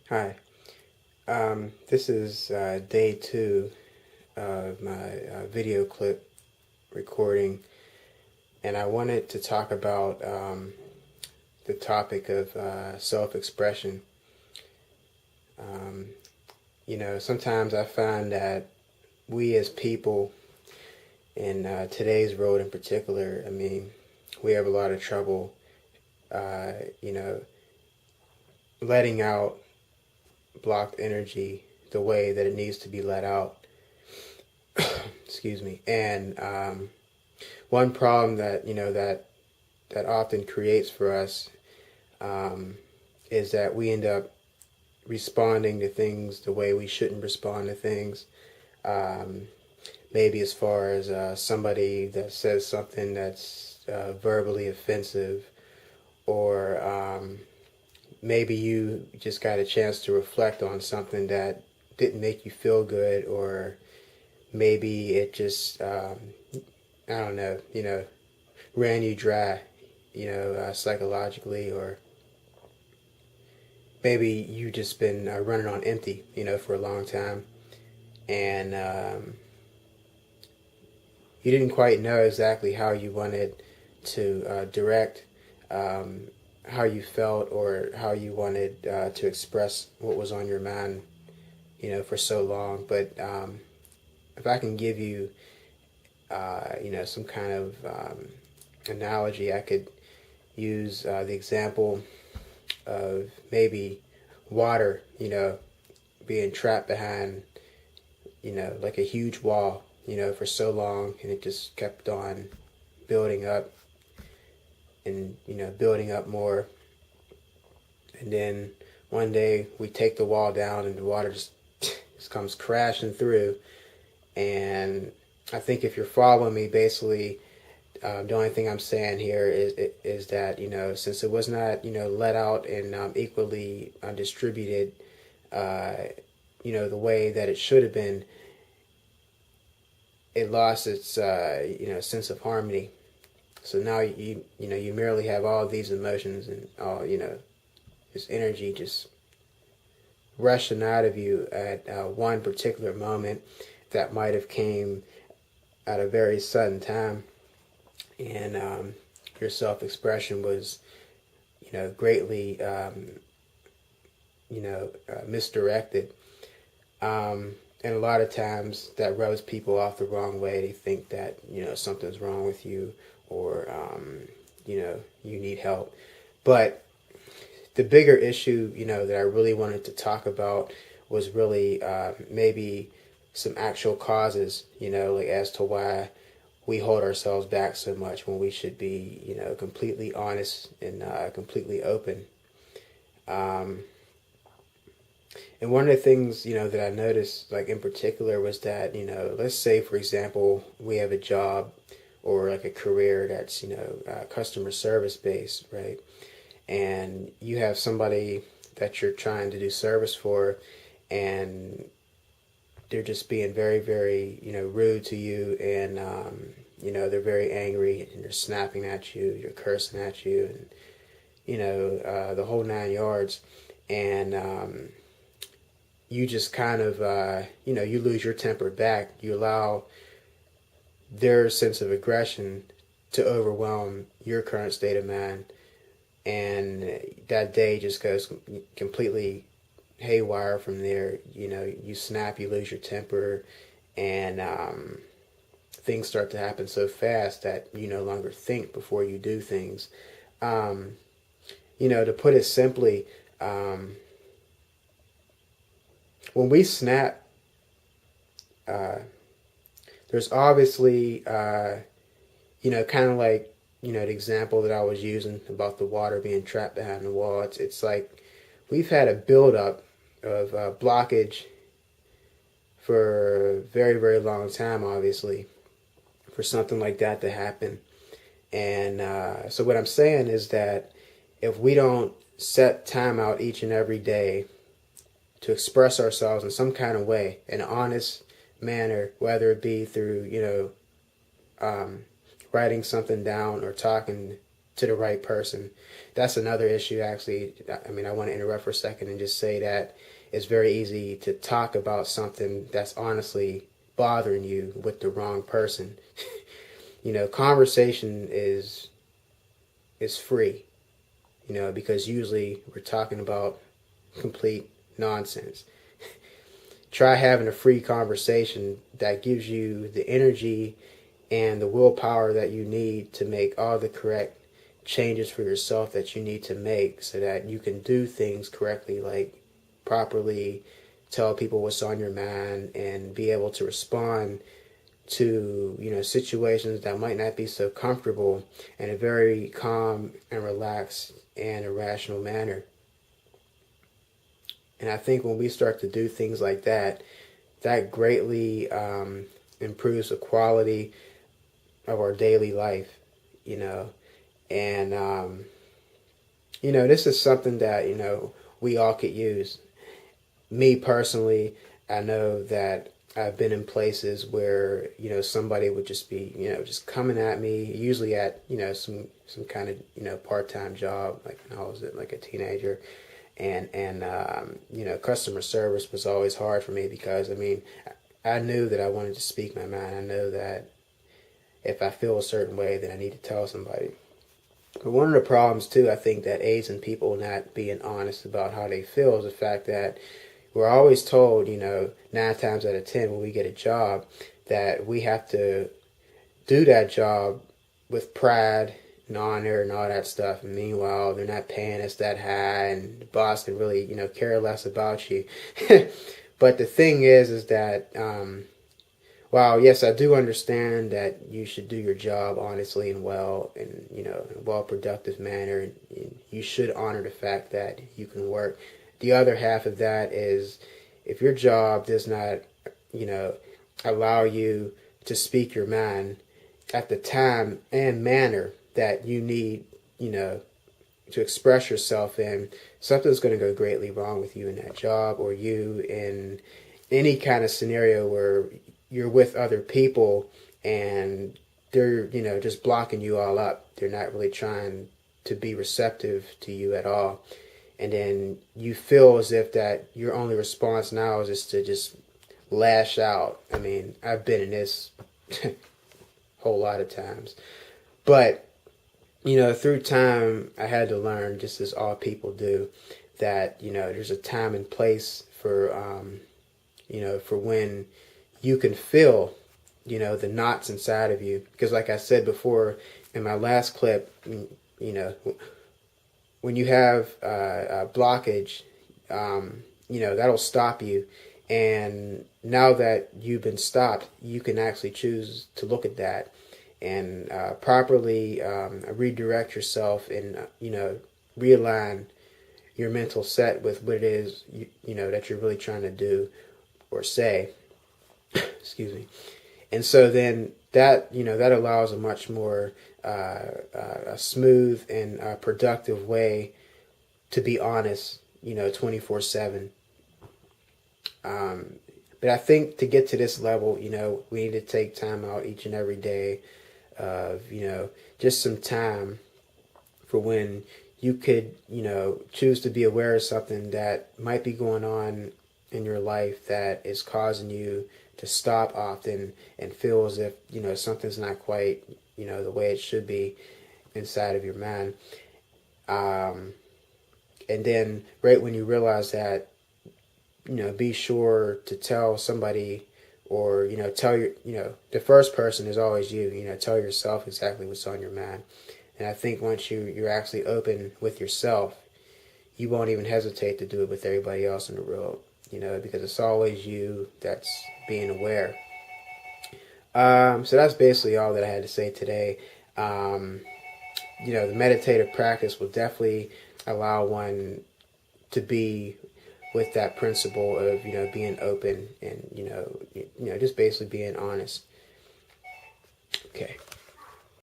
Hi. This is day two of my video clip recording, and I wanted to talk about the topic of self-expression. Um, Sometimes I find that we as people in today's world in particular, we have a lot of trouble, uh, you know, letting out blocked energy the way that it needs to be let out. Excuse me. And one problem that that often creates for us um, is that we end up responding to things the way we shouldn't respond to things. Um, Maybe as far as somebody that says something that's verbally offensive, or maybe you just got a chance to reflect on something that didn't make you feel good, or maybe it just I don't know, ran you dry, psychologically, or maybe you just been running on empty, for a long time, and you didn't quite know exactly how you wanted to direct um, how you felt, or how you wanted to express what was on your mind, for so long. But if I can give you, some kind of analogy, I could use the example of maybe water, being trapped behind, like a huge wall, for so long, and it just kept on building up and, building up more. And then one day we take the wall down and the water just comes crashing through. And I think if you're following me, basically, the only thing I'm saying here is that, since it was not, let out and equally distributed, uh, the way that it should have been, it lost its sense of harmony. So now you merely have all these emotions and all, this energy just rushing out of you at one particular moment that might have came at a very sudden time, and your self-expression was, greatly, misdirected. And a lot of times that rubs people off the wrong way. They think that, something's wrong with you, or, you need help. But the bigger issue, that I really wanted to talk about was really maybe some actual causes, like as to why we hold ourselves back so much when we should be, completely honest and completely open. Um, and one of the things, that I noticed, like in particular, was that, let's say, for example, we have a job or like a career that's, customer service based, right? And you have somebody that you're trying to do service for, and they're just being very, very, rude to you, and, they're very angry, and they're snapping at you, you're cursing at you, and, the whole nine yards. And, you just kind of, you lose your temper back. You allow their sense of aggression to overwhelm your current state of mind. And that day just goes completely haywire from there. You snap, you lose your temper, and things start to happen so fast that you no longer think before you do things. Um, to put it simply, when we snap, uh, there's obviously, kind of like, the example that I was using about the water being trapped behind the wall. It's like we've had a buildup of blockage for a very, very long time, obviously, for something like that to happen. And so what I'm saying is that if we don't set time out each and every day to express ourselves in some kind of way, in an honest manner, whether it be through, um, writing something down or talking to the right person. That's another issue, actually. I mean, I want to interrupt for a second and just say that it's very easy to talk about something that's honestly bothering you with the wrong person. Conversation is free, because usually we're talking about complete nonsense. Try having a free conversation that gives you the energy and the willpower that you need to make all the correct changes for yourself that you need to make so that you can do things correctly, like properly tell people what's on your mind and be able to respond to situations that might not be so comfortable in a very calm and relaxed and a rational manner. And I think when we start to do things like that, that greatly improves the quality of our daily life, and this is something that we all could use. Me personally, I know that I've been in places where somebody would just be just coming at me, usually at some kind of part-time job, like when I was like a teenager, and customer service was always hard for me because I knew that I wanted to speak my mind. I know that if I feel a certain way, then I need to tell somebody. But one of the problems too, I think, that aids in people not being honest about how they feel is the fact that we're always told, 9 times out of 10 when we get a job, that we have to do that job with pride and honor and all that stuff. And meanwhile, they're not paying us that high, and the boss can really, care less about you. But the thing is that, while yes, I do understand that you should do your job honestly and well, and in a well productive manner, and you should honor the fact that you can work. The other half of that is, if your job does not, allow you to speak your mind at the time and manner that you need, to express yourself in, something's going to go greatly wrong with you in that job, or you in any kind of scenario where you're with other people and they're, just blocking you all up. They're not really trying to be receptive to you at all. And then you feel as if that your only response now is just to just lash out. I mean, I've been in this whole lot of times. But, through time, I had to learn, just as all people do, that, there's a time and place for, for when you can feel, the knots inside of you. Because like I said before in my last clip, when you have a blockage, that'll stop you. And now that you've been stopped, you can actually choose to look at that and properly redirect yourself and, realign your mental set with what it is, that you're really trying to do or say. Excuse me. And so then that, that allows a much more a smooth and productive way to be honest, 24/7. But I think to get to this level, we need to take time out each and every day of, just some time for when you could, choose to be aware of something that might be going on in your life that is causing you to stop often and feel as if, something's not quite, the way it should be inside of your mind. And then right when you realize that, be sure to tell somebody, or, tell your, the first person is always you, tell yourself exactly what's on your mind. And I think once you're actually open with yourself, you won't even hesitate to do it with everybody else in the world, because it's always you that's being aware. So that's basically all that I had to say today. The meditative practice will definitely allow one to be with that principle of, being open and, just basically being honest. Okay.